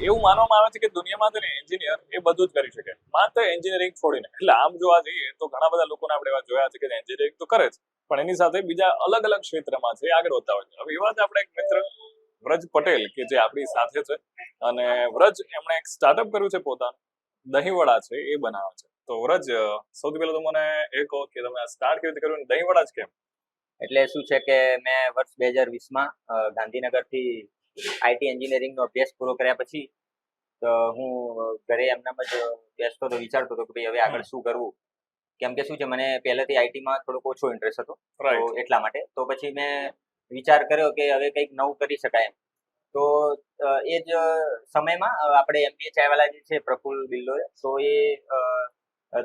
એવું માનવામાં આવે છે કે દુનિયામાં છે ને એન્જિનિયર એ બધું જ કરી શકે, માત્ર એન્જિનિયરિંગ છોડીને. એટલે આમ જોવા જઈએ તો ઘણા બધા લોકોને આપણે એવા જોયા છે કે એન્જિનિયરિંગ તો કરે જ, પણ એની સાથે બીજા અલગ અલગ ક્ષેત્રમાં છે આગળ વધતા હોય છે. હવે એવા જ આપણે એક મિત્ર વ્રજ પટેલ કે જે આપણી સાથે છે, અને વ્રજ એમણે એક સ્ટાર્ટઅપ કર્યું છે પોતાનું, દહીંવડા છે એ બનાવે છે. તો વ્રજ, સૌથી પહેલા તો મને એ કહો કે તમે આ સ્ટાર્ટ કેવી રીતે કર્યું, દહીંવડા જ કેમ? એટલે શું છે કે મેં વર્ષ 2020માં ગાંધીનગરથી આઈટી એન્જિનિયરિંગનો અભ્યાસ પૂરો કર્યા પછી હું ઘરે એમનામ જ બેસતો હતો, વિચારતો હતો કે ભાઈ હવે આગળ શું કરવું. કેમ કે શું છે, મને પહેલેથી આઈટીમાં થોડોક ઓછો ઇન્ટરેસ્ટ હતો, તો એટલા માટે તો પછી મેં વિચાર કર્યો કે હવે કંઈક નવું કરી શકાય એમ. તો એ જ સમયમાં આપણે MBA ચાયવાલા જે છે પ્રફુલ બિલ્લોએ, તો એ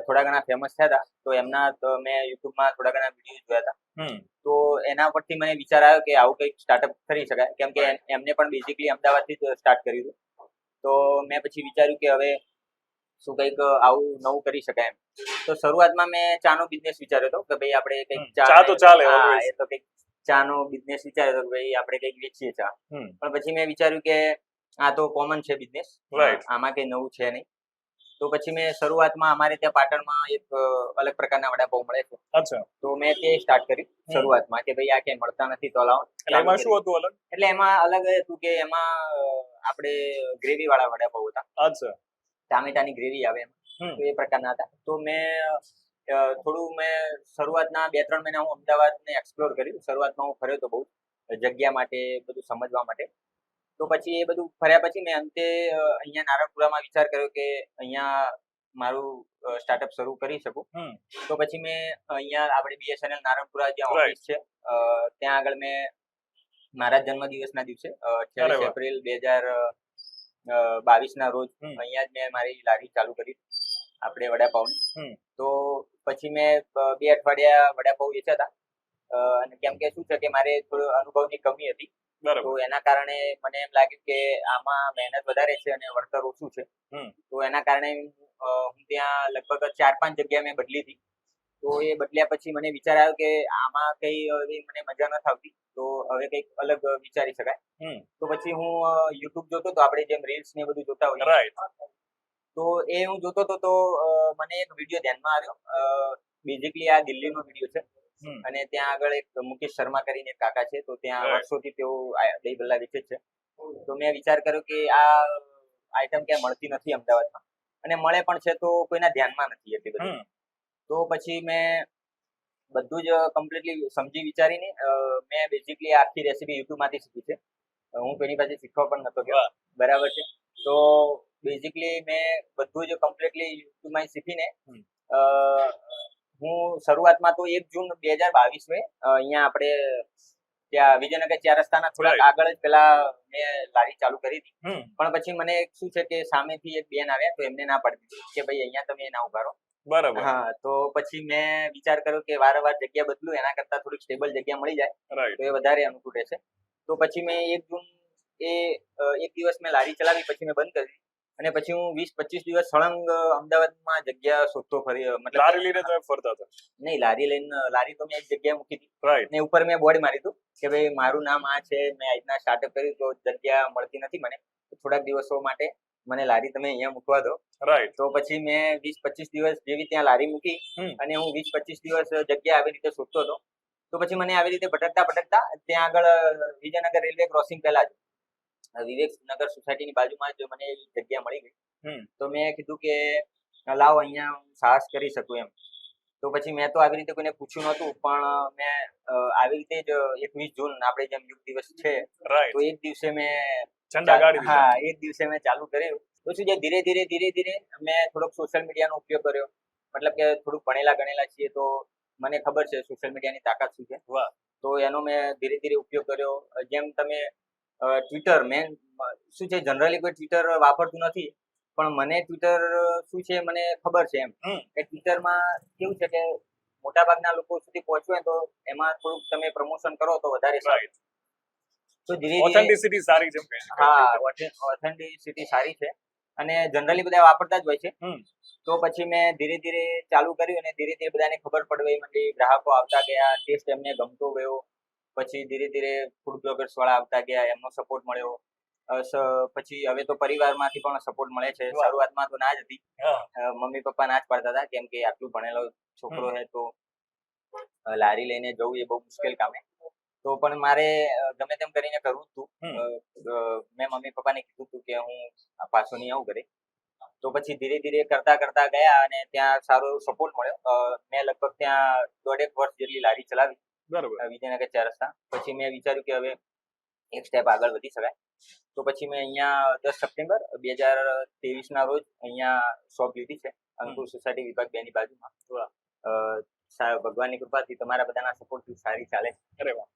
થોડા ઘણા ફેમસ થયા હતા, તો એમના મેં યુટ્યુબમાં થોડા ઘણા વિડીયો જોયા હતા. તો એના પરથી મને વિચાર આવ્યો કે આવું કંઈક સ્ટાર્ટઅપ કરી શકાય, કેમ કે એમને પણ બેઝિકલી અમદાવાદથી જ સ્ટાર્ટ કર્યું હતું. તો મેં પછી વિચાર્યું કે હવે શું કંઈક આવું નવું કરી શકાય એમ. તો શરૂઆતમાં મેં ચાનો બિઝનેસ વિચાર્યો હતો કે ભાઈ આપણે કંઈક ચા તો ચાલે, એ તો કંઈક ચાનો બિઝનેસ વિચાર્યો હતો કે ભાઈ આપણે કંઈક વેચીએ ચા. પણ પછી મેં વિચાર્યું કે આ તો કોમન છે બિઝનેસ, આમાં કંઈ નવું છે નહીં. તો પછી મેં શરૂઆતમાં અમારે ત્યાં પાટણમાં એક અલગ પ્રકારના વડાપાઉં મળે છે. અચ્છા. તો મેં તે સ્ટાર્ટ કર્યું શરૂઆતમાં કે ભાઈ આ ક્યાંય મળતા નથી તો લાવો. એમાં શું હતું અલગ? એટલે એમાં અલગ હતું કે એમાં આપણે ગ્રેવી વાળા વડાપાઉં હતા. અચ્છા. ટામેટાની ગ્રેવી આવે એમાં, તો એ પ્રકારના હતા. તો મેં શરૂઆતના 2-3 મહિના હું અમદાવાદને એક્સપ્લોર કર્યું. શરૂઆતમાં હું ફર્યો તો બહુ જગ્યા માટે, બધું સમજવા માટે. તો પછી એ બધું ફર્યા પછી મેં અંતે અહીંયા નારણપુરામાં વિચાર કર્યો કે અહીંયા મારું સ્ટાર્ટઅપ શરૂ કરી શકું. તો પછી મેં અહીંયા આપણે BSNL નારણપુરા જ્યાં ઓફિસ છે, ત્યાં આગળ મેં મારા જન્મદિવસના દિવસે 28 એપ્રિલ 2022ના રોજ અહીંયા જ મેં મારી લારી ચાલુ કરી આપણે વડાપાઉંની. તો પછી મેં 2 અઠવાડિયા વડાપાઉં વેચ્યા હતા. અને કેમ કે શું છે કે મારે થોડો અનુભવની કમી હતી, તો એના કારણે મને એમ લાગ્યું કે આમાં મહેનત વધારે છે અને વળતર ઓછું છે. તો એના કારણે હું ત્યાં લગભગ 4-5 જગ્યા મેં બદલી હતી. તો એ બદલ્યા પછી મને વિચાર આવ્યો કે આમાં કઈ મને મજા નથી આવતી, તો હવે કંઈક અલગ વિચારી શકાય. તો પછી હું યુટ્યુબ જોતો હતો, આપણે જેમ રીલ્સ ને બધું જોતા હોઈએ, તો એ હું જોતો હતો. તો મને એક વિડીયો ધ્યાનમાં આવ્યો. બેઝિકલી આ દિલ્હીનો વિડીયો છે, અને ત્યાં આગળ એક મુકેશ શર્મા કરીને એક કાકા છે, તો ત્યાં વર્ષોથી તેઓ દહીં ભલ્લા વેચે છે. તો મેં વિચાર કર્યો કે આ આઈટમ ક્યાંય મળતી નથી અમદાવાદમાં, અને મળે પણ છે તો કોઈના ધ્યાનમાં નથી એટલી બધી. તો પછી મેં બધું જ કમ્પ્લીટલી સમજી વિચારીને મેં બેઝિકલી આખી રેસીપી યુટ્યુબમાંથી શીખી છે. હું કોઈની પાસે શીખવા પણ નતો ગયો, બરાબર છે. તો બેઝિકલી મેં બધું જ કમ્પ્લીટલી યુટ્યુબમાં શીખીને હું શરૂઆતમાં તો 1 જૂન 2022 અહીંયા આપણે ત્યાં વિજયનગર 4 રસ્તાના થોડાક આગળ જ પેલા મેં લારી ચાલુ કરી હતી. પણ પછી મને શું છે કે સામેથી એક બેન આવ્યા, તો એમને ના પાડી કે ભાઈ અહીંયા તમે ના ઉભા રહો. બરાબર. હા, તો પછી મેં વિચાર કર્યો કે વારંવાર જગ્યા બદલું એના કરતા થોડીક સ્ટેબલ જગ્યા મળી જાય તો એ વધારે અનુકૂળ રહેશે. તો પછી મેં 1 જૂન એક દિવસ મેં લારી ચલાવી, પછી મેં બંધ કરી, અને પછી હું 20-25 દિવસ સળંગ અમદાવાદમાં જગ્યા શોધતો ફરી. મતલબ લારી લઈને તમે ફરતા હતા? નહીં, લારી તો મેં એક જગ્યાએ મૂકી હતી, ને ઉપર મેં બોર્ડ મારી હતું કે ભાઈ મારું નામ આ છે, મેં આજના સ્ટાર્ટઅપ કર્યું, તો જગ્યા મળતી નથી મને, થોડાક દિવસો માટે મને લારી તમે અહીંયા મૂકવા દો. તો પછી મેં 20-25 દિવસ જેવી ત્યાં લારી મૂકી, અને હું 20-25 દિવસ જગ્યા આવી રીતે શોધતો હતો. તો પછી મને આવી રીતે ભટકતા ત્યાં આગળ વિજયનગર રેલવે ક્રોસિંગ પહેલા જ વિવેકનગર સોસાયટીની બાજુમાં જ મને જગ્યા મળી ગઈ. તો મેં કીધું કે લાવો અહીંયા હું સાહસ કરી શકું એમ. તો પછી મેં તો આવી રીતે કોઈને પૂછ્યું નહોતું, પણ મેં આવી રીતે જ 21 જૂન આપણે જેમ યુગ દિવસ છે, તો એક દિવસે મેં એક દિવસે મેં ચાલુ કર્યું. તો શું છે, ધીરે ધીરે મેં થોડોક સોશિયલ મીડિયાનો ઉપયોગ કર્યો. મતલબ કે થોડુંક ભણેલા ગણેલા છીએ, તો મને ખબર છે સોશિયલ મીડિયાની તાકાત શું છે. તો એનો મેં ધીરે ધીરે ઉપયોગ કર્યો. જેમ તમે ટ્વિટર, મેં શું છે જનરલી કોઈ ટ્વિટર વાપરતું નથી, પણ મને ટ્વિટર શું છે મને ખબર છે એમ કે ટ્વિટરમાં કેવું છે કે મોટાભાગના લોકો સુધી પહોંચવું તો એમાં થોડુંક તમે પ્રમોશન કરો તો વધારે સારું. તો ધીરે ધીરે ઓથેન્ટિસિટી સારી છે. હા, ઓથેન્ટિસિટી સારી છે, અને જનરલી બધા વાપરતા જ હોય છે. તો પછી મેં ધીરે ધીરે ચાલુ કર્યું, અને ધીરે ધીરે બધાને ખબર પડવા માંડી, ગ્રાહકો આવતા ગયા, ટેસ્ટ એમને ગમતો ગયો. પછી ધીરે ધીરે ફૂડ બ્લોગર્સ વાળા આવતા ગયા, એમનો સપોર્ટ મળ્યો. પછી હવે તો પરિવારમાંથી પણ સપોર્ટ મળે છે. વાહ. શરૂઆતમાં તો ના જ હતી. હા. મમ્મી પપ્પા ના જ પાડતા હતા કેમ કે આટલું ભણેલો છોકરો છે તો લારી લઈને જવું એ બહુ મુશ્કેલ કામ છે. તો પણ મારે ગમે તેમ કરીને કરવું જ હતું. મેં મમ્મી પપ્પાને કીધું હતું કે હું પાછો નહીં આવું ઘરે. તો પછી ધીરે ધીરે કરતા કરતા ગયા અને ત્યાં સારો એવો સપોર્ટ મળ્યો. મેં લગભગ ત્યાં 1.5 વર્ષ જેટલી લારી ચલાવી. બરોબર. વિજયનગર 4 રસ્તા. પછી મેં વિચાર્યું કે હવે એક સ્ટેપ આગળ વધી શકાય. તો પછી મેં અહીંયા 10 સપ્ટેમ્બર 2023 ના રોજ અહીંયા શોપ લીધી છે અંકુર સોસાયટી વિભાગ 2 ની બાજુમાં. ભગવાનની કૃપાથી તમારા બધાના સપોર્ટથી સારી ચાલે. અરે વાહ.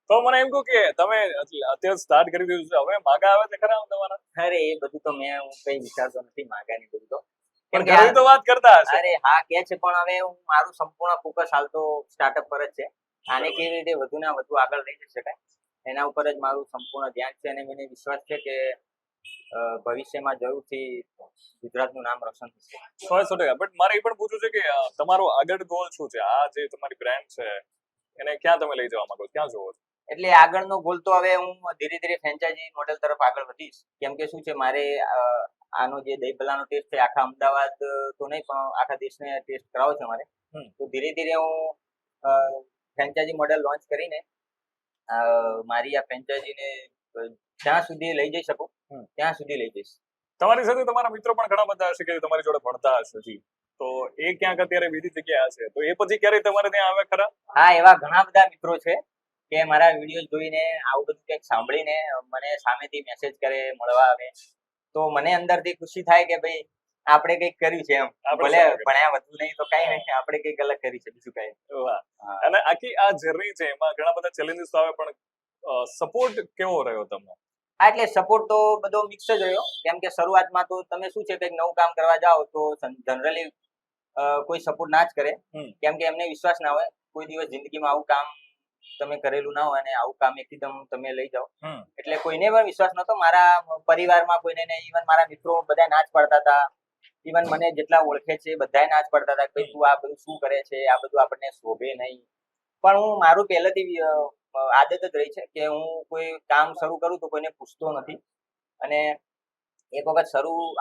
તો મને એમ કહું કે તમે અત્યારે સ્ટાર્ટ કરી દીધું છે, હવે માગા આવે છે ખરા તમારા? અરે એ બધું તો મેં હું કઈ વિચારતો નથી માગાની બધું તો. પણ ઘરે તો વાત કરતા હશે. અરે હા કે છે પણ હવે હું મારું સંપૂર્ણ ફોકસ હાલ તો સ્ટાર્ટઅપ પર જ છે. આને કેવી રીતે વધુ ને વધુ આગળ લઈ જઈ શકાય એના ઉપર જ મારું સંપૂર્ણ ધ્યાન છે અને મને વિશ્વાસ છે કે ભવિષ્યમાં જરૂરથી ગુજરાતનું નામ રોશન થશે. 100%. બટ મારે એ પણ પૂછવું છે કે તમારો આગળ ગોલ શું છે? આ જે તમારી બ્રાન્ડ છે એને ક્યાં તમે લઈ જવા માંગો છો, ક્યાં જોવો છો? એટલે આગળનો ગોલ તો હવે હું ધીરે ધીરે ફ્રેન્ચાઇઝી મોડેલ તરફ આગળ વધીશ. કેમ કે શું છે મારે આનો જે દહીં ભલ્લાનો ટેસ્ટ છે આખા અમદાવાદ તો નહીં પણ આખા દેશને ટેસ્ટ કરાવો છે મારે. તો ધીરે ધીરે હું ફ્રેન્ચાઇઝી મોડેલ લોન્ચ કરીને મારી આ ફ્રેન્ચાઇઝીને જ્યાં સુધી લઈ જઈ શકું ત્યાં સુધી લઈ જઈશ. તમારી સાથે તમારા મિત્રો પણ ઘણા બધા હશે કે તમારી જોડે ભણતા હશે, તો એ ક્યાંક અત્યારે બીજી જગ્યાએ હશે, તો એ પછી ક્યારે તમારે ત્યાં આવે ખરા? હા, એવા ઘણા બધા મિત્રો છે કે મારા વિડીયો જોઈને આવું બધું કંઈક સાંભળીને મને સામેથી મેસેજ કરે, મળવા આવે. તો મને અંદરથી ખુશી થાય કે ભાઈ આપણે કંઈક કર્યું છે એમ. ભલે ભણ્યા વધુ નહીં તો કઈ નહીં, આપણે કંઈક અલગ કરી છે બીજું કઈ. વાહ. અને આખી આ જર્ની છે એમાં ઘણા બધા ચેલેન્જીસ આવે, પણ સપોર્ટ કેવો રહ્યો તમને? હા, એટલે સપોર્ટ તો બધો મિક્સ જ રહ્યો. કેમ કે શરૂઆતમાં તો તમે શું છે કંઈક નવું કામ કરવા જાઓ તો જનરલી કોઈ સપોર્ટ ના જ કરે. કેમ કે એમને વિશ્વાસ ના હોય કોઈ દિવસ જિંદગીમાં આવું કામ તમે કરેલું ના હોય અને આવું કામ એકદમ તમે લઈ જાઓ. એટલે કોઈને પણ વિશ્વાસ નતો. મારા પરિવારમાં કોઈને નહીં, ઇવન મારા મિત્રો બધા ના જ પાડતા હતા. ઇવન મને જેટલા ઓળખે છે બધાય ના જ પાડતા હતા કે તું આ બધું શું કરે છે, આ બધું આપણને શોભે નહીં. પણ હું મારું પહેલેથી આદત જ રહી છે કે હું કોઈ કામ શરૂ કરું તો કોઈને પૂછતો નથી અને એક વખત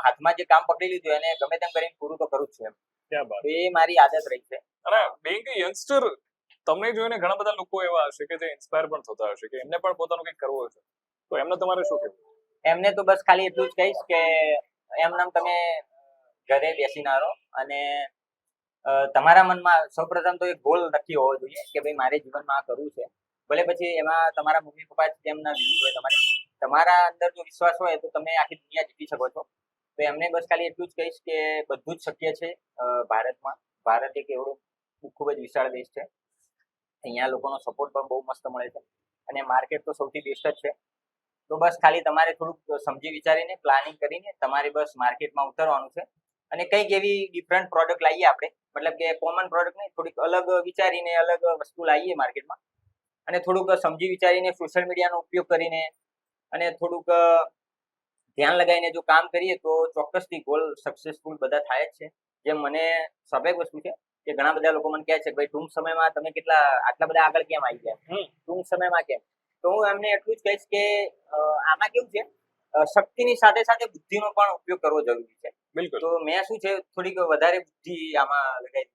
હાથમાં જે કામ પકડી લીધું એને ગમે તેમ કરીને પૂરું તો કરું જ છું એમ. ક્યાં બાત. એ મારી આદત રહી છે. અને બેંગ યંગસ્ટર તમને જોઈને ઘણા બધા લોકો એવા હશે કે જે ઇન્સ્પાયર પણ થતા હશે કે એમને પણ પોતાનું કંઈક કરવું હશે, તો એમને તમારે શું કહેવું? એમને તો બસ ખાલી એટલું જ કહીશ કે એમનામ તમે ઘરે બેસી ના રહો અને તમારા મનમાં સૌપ્રથમ તો એક ગોલ નક્કી હોવો જોઈએ કે ભાઈ મારે જીવનમાં આ કરવું છે. ભલે પછી એમાં તમારા મમ્મી પપ્પા કેમ ના જીતવું હોય, તમારા અંદર જો વિશ્વાસ હોય તો તમે આખી દુનિયા જીતી શકો છો. તો એમને બસ ખાલી એટલું જ કહીશ કે બધું જ શક્ય છે ભારતમાં. ભારત એક એવડો ખૂબ જ વિશાળ દેશ છે. અહીંયા લોકોનો સપોર્ટ પણ બહુ મસ્ત મળે છે અને માર્કેટ તો સૌથી બેસ્ટ જ છે. તો બસ ખાલી તમારે થોડુંક સમજી વિચારીને પ્લાનિંગ કરીને તમારે બસ માર્કેટમાં ઉતરવાનું છે અને કંઈક એવી ડિફરન્ટ પ્રોડક્ટ લાવીએ આપણે. મતલબ કે કોમન પ્રોડક્ટ નહીં, થોડીક અલગ વિચારીને અલગ વસ્તુ લાવીએ માર્કેટમાં અને થોડુંક સમજી વિચારીને સોશિયલ મીડિયાનો ઉપયોગ કરીને અને થોડુંક ધ્યાન લગાવીને જો કામ કરીએ તો ચોક્કસથી ગોલ સક્સેસફુલ બધા થાય જ છે. જેમ મને સ્વાભાવિક વસ્તુ છે કે ઘણા બધા લોકો મને કહે છે કે ભાઈ ટૂંક સમયમાં તમે આટલા બધા આગળ કેમ આવી ગયા, ટૂંક સમયમાં કેમ? તો હું એમને એટલું જ કહીશ કે આમાં કેવું છે શક્તિની સાથે સાથે બુદ્ધિનો પણ ઉપયોગ કરવો જરૂરી છે. બિલકુલ. તો મેં શું છે થોડીક વધારે બુદ્ધિ આમાં લગાવી.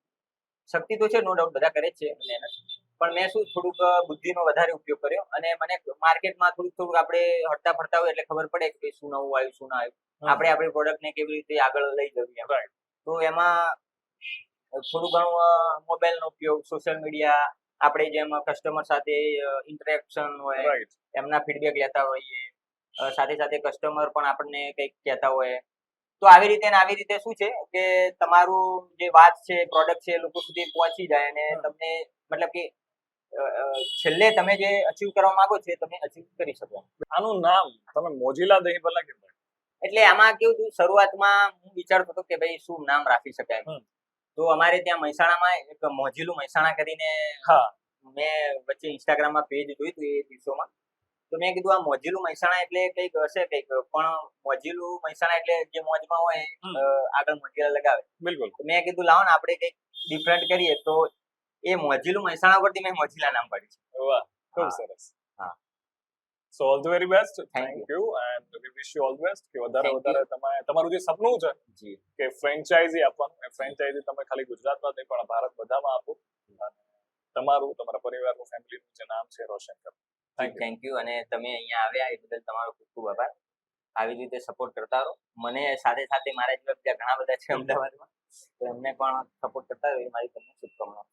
શક્તિ તો છે નો ડાઉટ બધા કરે જ છે મહેનત, પણ મેં શું થોડુંક બુદ્ધિનો વધારે ઉપયોગ કર્યો અને મને માર્કેટમાં થોડુંક આપણે હરતા ફરતા હોય એટલે ખબર પડે કે શું નવું આવ્યું શું ના આવ્યું, આપણે આપણી પ્રોડક્ટને કેવી રીતે આગળ લઈ જવી. તો એમાં થોડું ઘણું મોબાઈલનો ઉપયોગ, સોશિયલ મીડિયા, આપણે જેમ કસ્ટમર સાથે ઇન્ટરેક્શન હોય એમના ફીડબેક લેતા હોઈએ, સાથે સાથે કસ્ટમર પણ આપણને કંઈક કહેતા હોય. તો આવી રીતે શું છે કે તમારું જે વાત છે પ્રોડક્ટ છે લોકો સુધી પહોંચી જાય અને તમને મતલબ કે છેલ્લે તમે જે અચીવ કરવા માંગો છો તમે અચીવ કરી શકો. આનું નામ તમે મોજીલા દહીં ભલ્લા કેમ રાખ્યું? એટલે આમાં કેવું થયું, શરૂઆતમાં હું વિચારતો હતો કે ભાઈ શું નામ રાખી શકાય. તો અમારે ત્યાં મહેસાણામાં એક મોજીલું મહેસાણા કરીને મેં વચ્ચે ઇન્સ્ટાગ્રામમાં પેજ જોયું હતું એ દિવસોમાં. તો મેં કીધું આ મોજીલું મહેસાણા એટલે કંઈક હશે કંઈક, પણ મોજીલું મહેસાણા એટલે જે મોજમાં હોય આગળ મોજીલા લગાવે. બિલકુલ. મેં કીધું લાવો ને આપણે કંઈક ડિફરન્ટ કરીએ, તો એ મોજીલું મહેસાણા પરથી મેં મોજીલા નામ પાડ્યું છે. વાહ, ખૂબ સરસ. હા. સો all the very best. Thank thank you and we wish you all best કે વધારે Thank વધારે તમારું જે સપનું છે જી કે ફ્રેન્ચાઇઝી આપવાનું, એ ફ્રેન્ચાઇઝી તમે ખાલી ગુજરાતમાં જ નહીં પણ ભારત બધામાં આપો અને તમારું, તમારા પરિવારનું, ફેમિલીનું જે નામ છે રોશન કરો. Thank you. Thank you. અને તમે અહીંયા આવ્યા એ બદલ તમારો ખૂબ ખૂબ આભાર. આવી રીતે સપોર્ટ કરતા રહો. મને સાથે સાથે મારા જેવા બીજા ઘણા બધા છે અમદાવાદમાં, તો એમને પણ સપોર્ટ કરતા રહો એ મારી તમને શુભકામનાઓ.